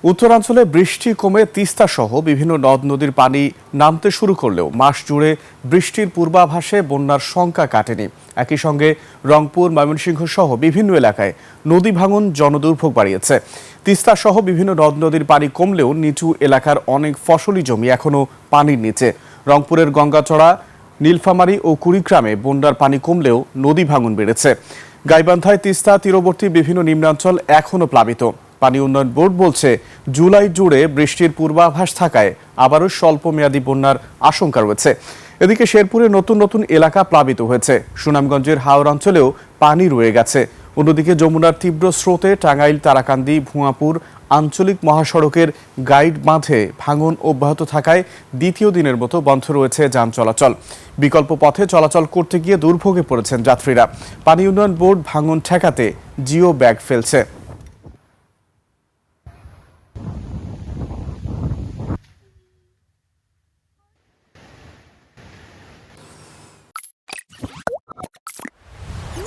উত্তরাঞ্চলে বৃষ্টি কমে তিস্তা সহ বিভিন্ন নদ নদীর পানি নামতে শুরু করলেও মাস জুড়ে বৃষ্টির পূর্বাভাসে বন্যার শঙ্কা কাটেনি। একই সঙ্গে রংপুর, ময়মনসিংহ সহ বিভিন্ন এলাকায় নদী ভাঙন জনদুর্ভোগ বাড়িয়েছে। তিস্তা সহ বিভিন্ন নদ নদীর পানি কমলেও নিচু এলাকার অনেক ফসলি জমি এখনো পানির নিচে। রংপুরের গঙ্গাচড়া, নীলফামারী ও কুড়িগ্রামে বন্যার পানি কমলেও নদী ভাঙন বেড়েছে। গাইবান্ধায় তিস্তা তীরবর্তী বিভিন্ন নিম্নাঞ্চল এখনো প্লাবিত। পানি উন্নয়ন বোর্ড বলছে, জুলাই জুড়ে বৃষ্টির পূর্বাভাস থাকায় আবারও স্বল্পমেয়াদী বন্যার আশঙ্কা রয়েছে। এদিকে শেরপুরে নতুন নতুন এলাকা প্লাবিত হয়েছে। সুনামগঞ্জের হাওর অঞ্চলেও পানি রয়ে গেছে। অন্যদিকে যমুনার তীব্র স্রোতে টাঙ্গাইল, তারাকান্দি, ভুঁয়াপুর আঞ্চলিক মহাসড়কের গাইড বাঁধে ভাঙন অব্যাহত থাকায় দ্বিতীয় দিনের মতো বন্ধ রয়েছে যান চলাচল। বিকল্প পথে চলাচল করতে গিয়ে দুর্ভোগে পড়েছেন যাত্রীরা। পানি উন্নয়ন বোর্ড ভাঙন ঠেকাতে জিও ব্যাগ ফেলছে।